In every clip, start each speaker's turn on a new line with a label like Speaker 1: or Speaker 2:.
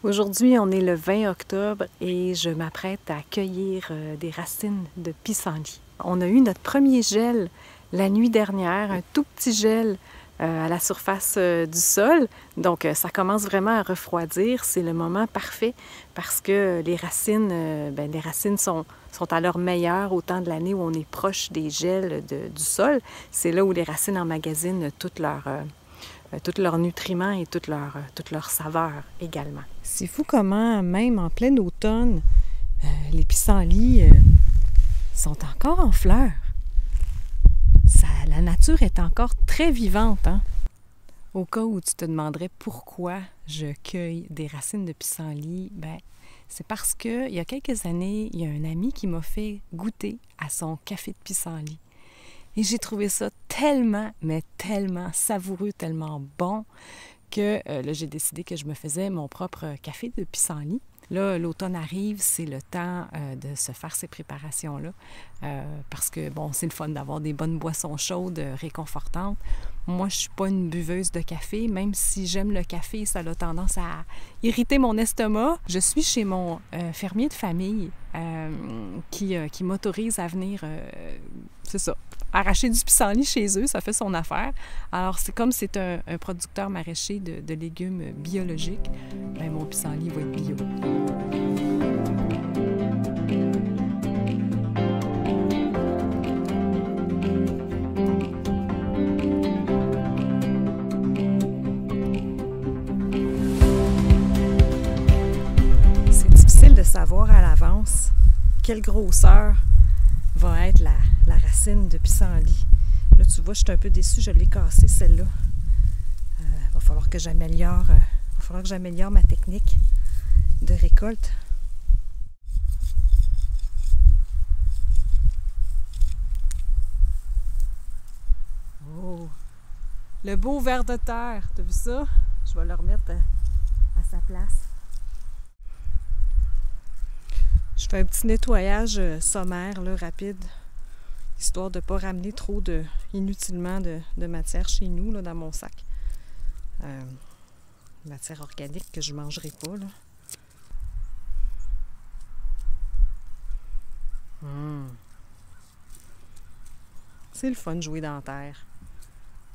Speaker 1: Aujourd'hui, on est le 20 octobre et je m'apprête à cueillir des racines de pissenlit. On a eu notre premier gel la nuit dernière, un tout petit gel à la surface du sol. Donc, ça commence vraiment à refroidir. C'est le moment parfait parce que les racines sont à leur meilleur au temps de l'année où on est proche des gels du sol. C'est là où les racines emmagasinent tous leurs nutriments et toute leur saveur également. C'est fou comment, même en plein automne, les pissenlits sont encore en fleurs. La nature est encore très vivante, hein? Au cas où tu te demanderais pourquoi je cueille des racines de pissenlit, c'est parce qu'il y a quelques années, il y a un ami qui m'a fait goûter à son café de pissenlit. Et j'ai trouvé ça tellement, mais tellement savoureux, tellement bon que là, j'ai décidé que je me faisais mon propre café de pissenlit. Là, l'automne arrive, c'est le temps de se faire ces préparations-là parce que, bon, c'est le fun d'avoir des bonnes boissons chaudes, réconfortantes. Moi, je ne suis pas une buveuse de café, même si j'aime le café, ça a tendance à irriter mon estomac. Je suis chez mon fermier de famille qui m'autorise à venir, c'est ça, arracher du pissenlit chez eux, ça fait son affaire. Alors, c'est comme c'est un producteur maraîcher de légumes biologiques, mon pissenlit va être bio. C'est difficile de savoir à l'avance quelle grosseur va être la racine de pissenlit. Là, tu vois, je suis un peu déçue, je l'ai cassée, celle-là. Va falloir que j'améliore ma technique de récolte. Oh! Le beau ver de terre, t'as vu ça? Je vais le remettre à sa place. Je fais un petit nettoyage sommaire, là, rapide, histoire de ne pas ramener trop inutilement de matière chez nous, là, dans mon sac. Matière organique que je ne mangerai pas, là. C'est le fun de jouer dans la terre.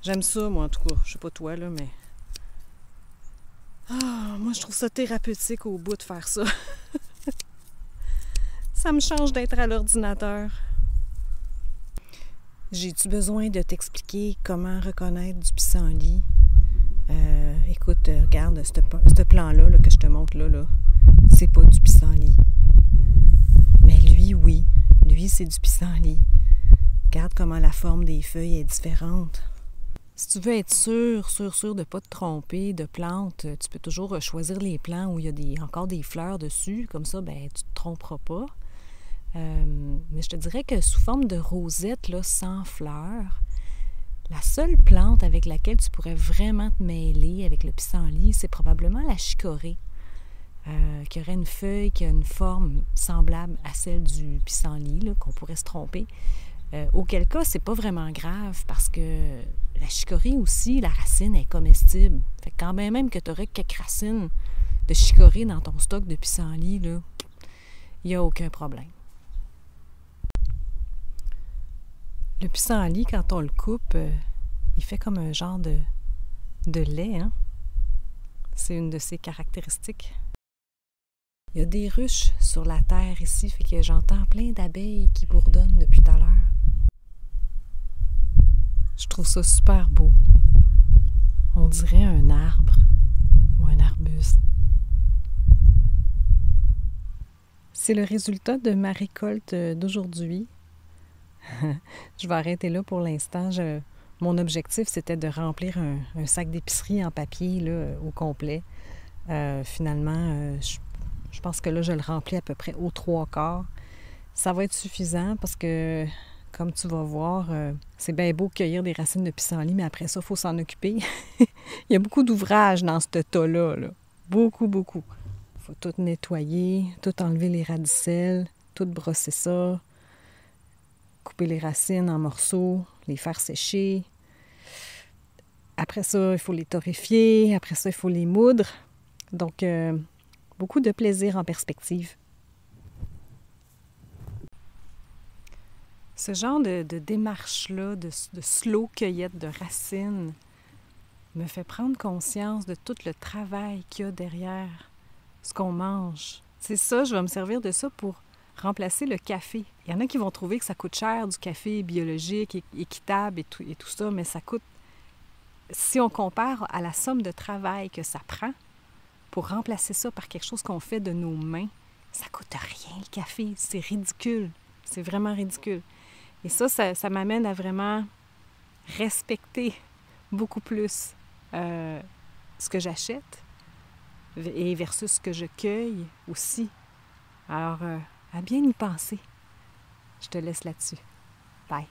Speaker 1: J'aime ça, moi, en tout cas. Je sais pas toi, là, mais... moi, je trouve ça thérapeutique au bout de faire ça. Ça me change d'être à l'ordinateur. J'ai-tu besoin de t'expliquer comment reconnaître du pissenlit? Écoute, regarde, ce plan-là là, que je te montre là, c'est pas du pissenlit. Mais lui, oui. Lui, c'est du pissenlit. Regarde comment la forme des feuilles est différente. Si tu veux être sûr de ne pas te tromper de plantes, tu peux toujours choisir les plants où il y a encore des fleurs dessus. Comme ça, tu ne te tromperas pas. Mais je te dirais que sous forme de rosette, là, sans fleurs, la seule plante avec laquelle tu pourrais vraiment te mêler avec le pissenlit, c'est probablement la chicorée, qui aurait une feuille qui a une forme semblable à celle du pissenlit, là, qu'on pourrait se tromper. Auquel cas, c'est pas vraiment grave parce que la chicorée aussi, la racine est comestible. Fait que quand même que tu aurais quelques racines de chicorée dans ton stock de pissenlit, il n'y a aucun problème. Le pissenlit, quand on le coupe, il fait comme un genre de lait, hein? C'est une de ses caractéristiques. Il y a des ruches sur la terre ici, fait que j'entends plein d'abeilles qui bourdonnent depuis tout à l'heure. Je trouve ça super beau. On dirait un arbre ou un arbuste. C'est le résultat de ma récolte d'aujourd'hui. Je vais arrêter là pour l'instant. Mon objectif, c'était de remplir un sac d'épicerie en papier là, au complet. Finalement, je pense que là, je le remplis à peu près aux 3/4. Ça va être suffisant parce que, comme tu vas voir, c'est bien beau cueillir des racines de pissenlit, mais après ça, il faut s'en occuper. Il y a beaucoup d'ouvrages dans ce tas-là. Là. Beaucoup, beaucoup. Il faut tout nettoyer, tout enlever les radicelles, tout brosser ça, couper les racines en morceaux, les faire sécher. Après ça, il faut les torréfier. Après ça, il faut les moudre. Donc, beaucoup de plaisir en perspective. Ce genre de démarche-là, de slow cueillette de racines, me fait prendre conscience de tout le travail qu'il y a derrière ce qu'on mange. C'est ça, je vais me servir de ça pour remplacer le café. Il y en a qui vont trouver que ça coûte cher du café biologique, équitable et tout ça, mais ça coûte, si on compare à la somme de travail que ça prend pour remplacer ça par quelque chose qu'on fait de nos mains, ça coûte rien le café, c'est ridicule, c'est vraiment ridicule. Et ça m'amène à vraiment respecter beaucoup plus ce que j'achète et versus ce que je cueille aussi. Alors, à bien y penser. Je te laisse là-dessus. Bye.